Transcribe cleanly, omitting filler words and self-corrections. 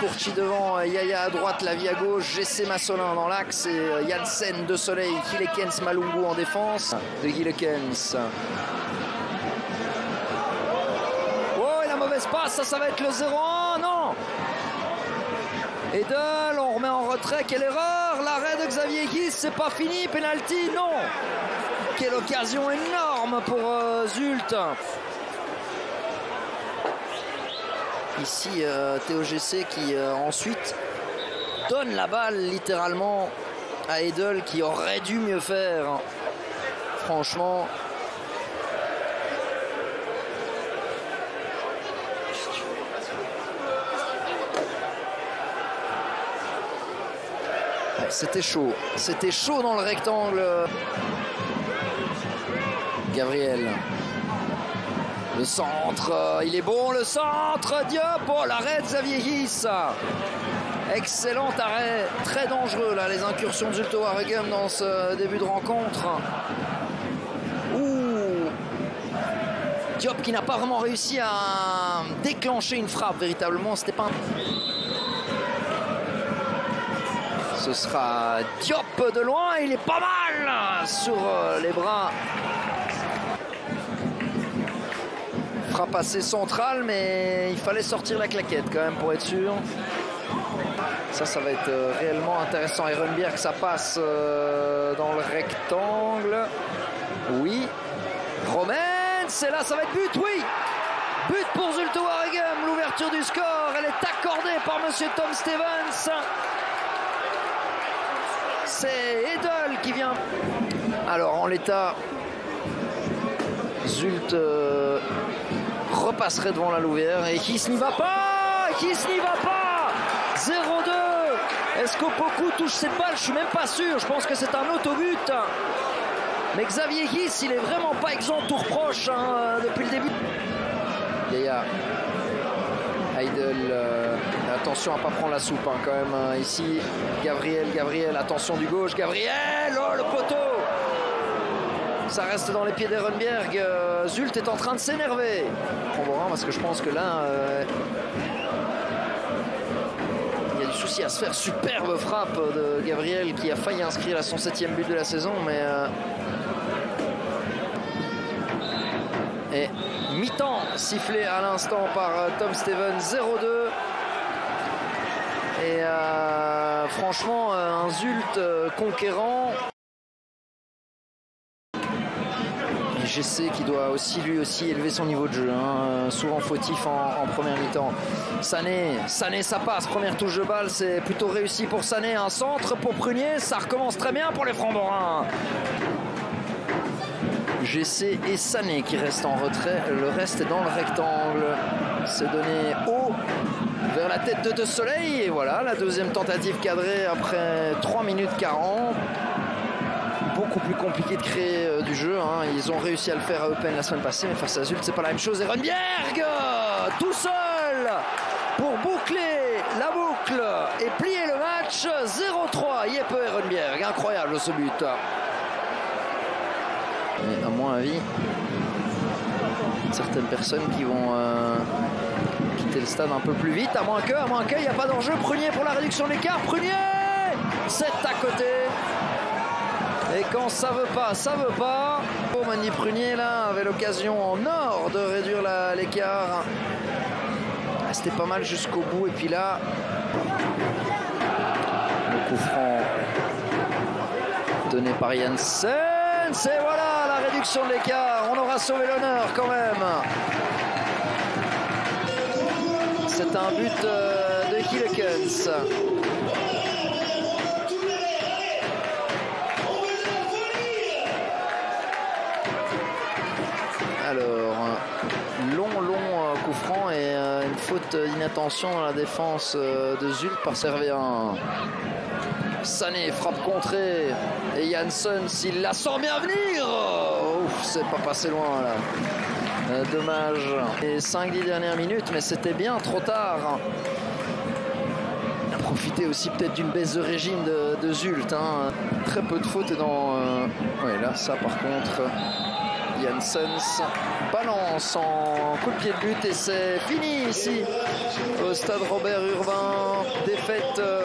Courti devant, Yaya à droite, Lavie à gauche, GC Massolin dans l'axe et Janssen de Soleil, Gilekens Malungu en défense. De Gilekens. Oh, et la mauvaise passe, ça va être le 0-1, non. Edel, on remet en retrait, quelle erreur. L'arrêt de Xavier Guis, c'est pas fini, penalty, non. Quelle occasion énorme pour Zult. Ici, Théo GC qui ensuite donne la balle littéralement à Edel qui aurait dû mieux faire. Franchement. C'était chaud dans le rectangle. Gabriel. Le centre, il est bon le centre, Diop, oh l'arrêt de Xavier Guis. Excellent arrêt, très dangereux là, les incursions de Zulte Waregem dans ce début de rencontre. Ouh. Diop qui n'a pas vraiment réussi à déclencher une frappe véritablement, c'était pas Ce sera Diop de loin, il est pas mal sur les bras. Frappe assez centrale, mais il fallait sortir la claquette quand même pour être sûr. Ça va être réellement intéressant. Ehrenberg, ça passe dans le rectangle. Oui. Romens, c'est là, ça va être but, oui. But pour Zulte Waregem. L'ouverture du score, elle est accordée par monsieur Tom Stevens. C'est Edel qui vient. Alors en l'état, Zult repasserait devant la Louvière et Guis n'y va pas. 0-2. Est-ce qu'Opoku touche cette balle? Je suis même pas sûr. Je pense que c'est un autobut. Mais Xavier Guis, il est vraiment pas exempt de tout reproche depuis le début. Yaya. Heidel, attention à pas prendre la soupe quand même ici. Gabriel, attention du gauche. Gabriel, oh le poteau. Ça reste dans les pieds d'Ehrenberg. Zult est en train de s'énerver. Parce que je pense que là, il y a du souci à se faire. Superbe frappe de Gabriel qui a failli inscrire son 7e but de la saison. Mais et mi-temps sifflé à l'instant par Tom Stevens, 0-2. Et franchement, un Zult conquérant. GC qui doit aussi lui aussi élever son niveau de jeu, souvent fautif en première mi-temps. Sané, ça passe, première touche de balle, c'est plutôt réussi pour Sané, un centre pour Prunier, ça recommence très bien pour les Francs-Borins. GC et Sané qui restent en retrait, le reste est dans le rectangle. C'est donné haut vers la tête de Soleil et voilà la deuxième tentative cadrée après 3 minutes 40. Beaucoup plus compliqué de créer du jeu. Ils ont réussi à le faire à Eupen la semaine passée, mais face à Zult, c'est pas la même chose. Ehrenberg, tout seul pour boucler la boucle et plier le match. 0-3, Jeppe Ehrenberg. Incroyable ce but. Mais à mon avis, certaines personnes qui vont quitter le stade un peu plus vite, à moins que, il n'y a pas d'enjeu. Prunier pour la réduction de l'écart. Prunier, c'est à côté. Et quand ça veut pas. Mani Prunier là avait l'occasion en or de réduire l'écart. C'était pas mal jusqu'au bout. Et puis là, le coup franc donné par Janssen. C'est voilà la réduction de l'écart. On aura sauvé l'honneur quand même. C'est un but de Gilekens. Alors, long coup franc et une faute d'inattention dans la défense de Zult par Servien. Sané, frappe contrée. Et Janssen, s'il la sent bien venir. Ouf, c'est pas passé loin là. Dommage. Les 5-10 dernières minutes, mais c'était bien trop tard. Profiter aussi peut-être d'une baisse de régime de Zult. Très peu de fautes dans... Ouais, là, ça par contre... Janssen balance en coup de pied de but et c'est fini ici au stade Robert Urbain fait